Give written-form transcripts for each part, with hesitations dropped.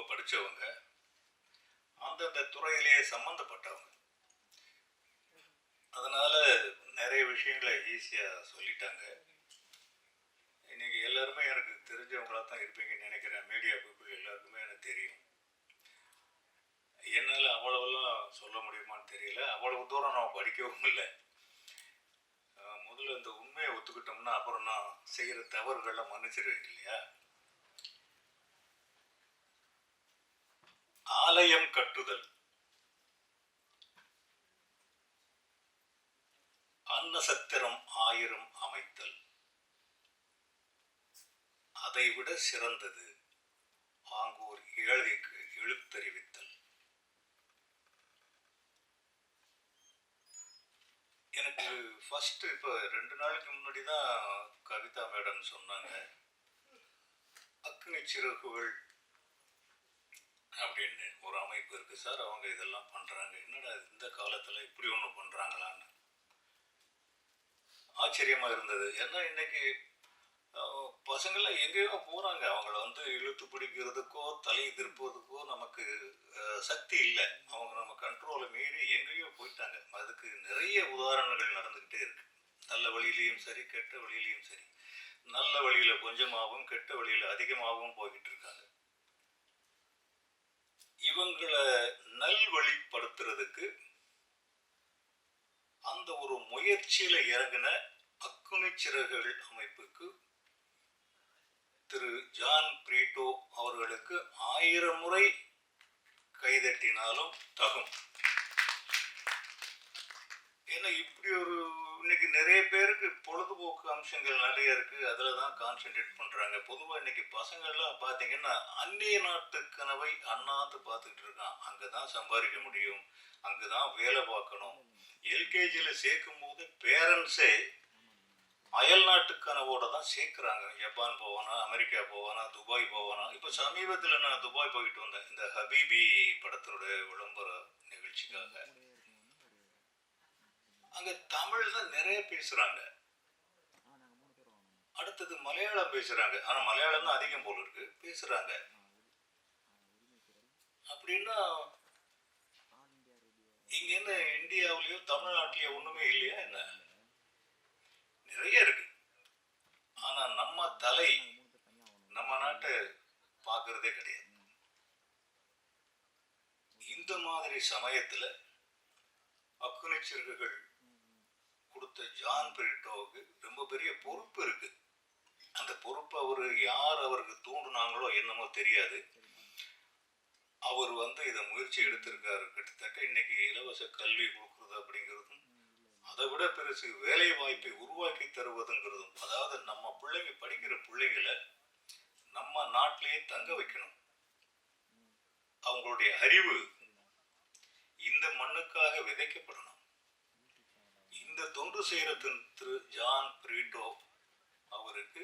ரொம்ப படித்தவங்க, அந்தந்த துறையிலேயே சம்மந்தப்பட்டவங்க. அதனால் நிறைய விஷயங்களை ஈஸியாக சொல்லிட்டாங்க. இன்றைக்கி எல்லாருமே எனக்கு தெரிஞ்சவங்களாக தான் இருப்பீங்கன்னு நினைக்கிறேன். மீடியா பீப்புள் எல்லாருக்குமே எனக்கு தெரியும். என்னால் அவ்வளவெல்லாம் சொல்ல முடியுமான்னு தெரியல. அவ்வளவு தூரம் நான் படிக்கவும் இல்லை. முதல்ல இந்த உண்மையை ஒத்துக்கிட்டோம்னா அப்புறம் நான் செய்கிற தவறுகளை மன்னிச்சிருவேன் இல்லையா? ஆலயம் கட்டுதல், அன்னசத்திரம் 1000 அமைத்தல், அதைவிட சிறந்தது ஆங்கோர் ஏழைக்கு இழுத்தறிவித்தல். எனக்கு ஃபர்ஸ்ட் இப்போ 2 நாளைக்கு முன்னாடி தான் கவிதா மேடம் சொன்னாங்க, அக்னி சிறகுகள் அப்படின்னு ஒரு அமைப்பு இருக்கு சார், அவங்க இதெல்லாம் பண்றாங்க. என்னடா இந்த காலத்துல இப்படி ஒண்ணு பண்றாங்களான்னு ஆச்சரியமா இருந்தது. ஏன்னா இன்னைக்கு பசங்கள்லாம் எங்கேயோ போறாங்க. அவங்கள வந்து இழுத்து பிடிக்கிறதுக்கோ தலை திருப்புவதுக்கோ நமக்கு சக்தி இல்லை. அவங்க நம்ம கண்ட்ரோலை மீறி எங்கேயோ போயிட்டாங்க. அதுக்கு நிறைய உதாரணங்கள் நடந்துகிட்டே இருக்கு. நல்ல வழியிலையும் சரி, கெட்ட வழியிலையும் சரி. நல்ல வழியில கொஞ்சமாகவும் கெட்ட வழியில அதிகமாகவும் போய்கிட்டு இருக்காங்க. இவங்களை நல்வழிப்படுத்துறதுக்கு அந்த ஒரு முயற்சியில இறங்கின அக்குனி சிறகுகள் அமைப்புக்கு திரு ஜான் பிரீட்டோ அவர்களுக்கு 1000 முறை கைதட்டினாலும் தகும். ஏன்னா இப்படி ஒரு இன்னைக்கு நிறைய பேருக்கு பொழுதுபோக்கு அம்சங்கள் நிறைய இருக்கு, அதுலதான் கான்சென்ட்ரேட் பண்றாங்க. பொதுவா இன்னைக்கு பசங்கள்லாம் பாத்தீங்கன்னா அந்நிய நாட்டு கனவை அண்ணாந்து பார்த்துட்டு இருக்கான். அங்கதான் சம்பாதிக்க முடியும், அங்கதான் வேலை பார்க்கணும். எல்கேஜியில சேர்க்கும் போது பேரண்ட்ஸே அயல் நாட்டு கனவோட தான் சேர்க்கிறாங்க. ஜப்பான் போவானா, அமெரிக்கா போவானா, துபாய் போவானா. இப்போ சமீபத்தில் நான் துபாய் போயிட்டு வந்தேன், இந்த ஹபீபி படத்தினுடைய விளம்பர நிகழ்ச்சிக்காக. அங்க தமிழ் தான் நிறைய பேசுறாங்க. அடுத்தது மலையாளம் பேசுறாங்க. ஆனா மலையாளம் தான் அதிகம் போல இருக்கு பேசுறாங்க. அப்படின்னா இங்க என்ன இந்தியாவிலயோ தமிழ்நாட்டிலயோ ஒண்ணுமே இல்லையா என்ன? நிறைய இருக்கு. ஆனா நம்ம தலை நம்ம நாட்டை பார்க்கறதே கிடையாது. இந்த மாதிரி சமயத்துல அக்குனி சிறகுகள் கொடுத்த ஜான் பிரீட்டோவுக்கு ரொம்ப பெரிய பொறுப்பு இருக்கு. அந்த பொறுப்பு அவரு யார் அவருக்கு தூண்டுனாங்களோ என்னமோ தெரியாது, அவர் வந்து இதை முயற்சி எடுத்திருக்காரு. கிட்டத்தட்ட இன்னைக்கு இலவச கல்வி கொடுக்கறது அப்படிங்கிறதும், அதை விட பெருசு வேலை வாய்ப்பை உருவாக்கி தருவதுங்கிறதும். அதாவது நம்ம பிள்ளைங்க படிக்கிற பிள்ளைங்களை நம்ம நாட்டிலேயே தங்க வைக்கணும். அவங்களுடைய அறிவு இந்த மண்ணுக்காக விதைக்கப்படணும். இந்த தொண்டு செய்யற திரு ஜான் பிரீட்டோ அவருக்கு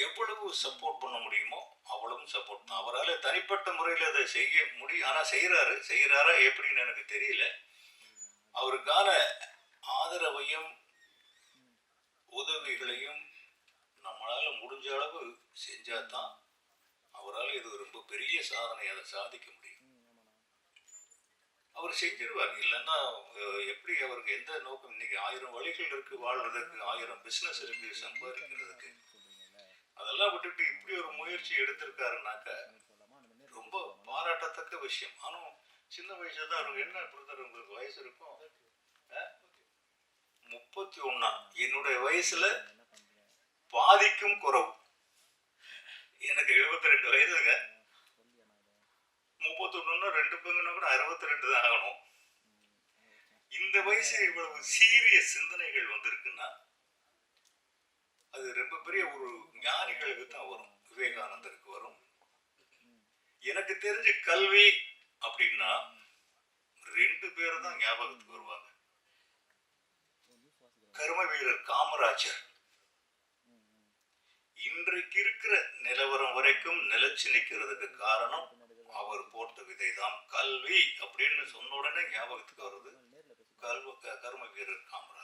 எவ்வளவு சப்போர்ட் பண்ண முடியுமோ அவ்வளவும் சப்போர்ட் தான். அவரால் தனிப்பட்ட முறையில் அதை செய்ய முடியும். ஆனா செய்யறாரா எப்படின்னு எனக்கு தெரியல. அவருக்கான ஆதரவையும் உதவிகளையும் நம்மளால முடிஞ்ச அளவு செஞ்சாதான் அவரால் இது ரொம்ப பெரிய சாதனை, அதை சாதிக்க முடியும். அவர் செஞ்சிருவார். இல்லைன்னா எப்படி அவருக்கு எந்த நோக்கம்? இன்னைக்கு 1000 வழிகள் இருக்கு வாழ்றதுக்கு, 1000 பிசினஸ் இருக்கு சம்பாதிக்கிறதுக்கு. அதெல்லாம் விட்டுட்டு இப்படி ஒரு முயற்சி எடுத்திருக்காருனாக்க ரொம்ப பாராட்டத்தக்க விஷயம். ஆனா சின்ன வயசுல தான் அவருக்கு என்ன கொடுத்தாரு? உங்களுக்கு வயசு இருக்கும் 31. என்னுடைய வயசுல பாதிக்கும் குறவு. எனக்கு 72 வயசுங்க. 31 2 பங்குனா கூட 62 தான் ஆகணும். இந்த வயசு இவ்வளவு சீரியஸ் சிந்தனைகள் வந்திருக்குன்னா அது ரொம்ப பெரிய ஒரு ஞானிகளுக்கு தான் வரும். விவேகானந்தருக்கு வரும். எனக்கு தெரிஞ்ச கல்வி அப்படின்னா 2 பேர் தான் ஞாபகத்துக்கு வருவாங்க. கர்ம வீரர் காமராஜர் இன்றைக்கு இருக்கிற நிலவரம் வரைக்கும் நிலைச்சு நிற்கிறதுக்கு காரணம் அவர் போட்ட விதை தான். கல்வி அப்படின்னு சொன்ன உடனே ஞாபகத்துக்கு வருது கர்ம வீரர் காமராஜர்.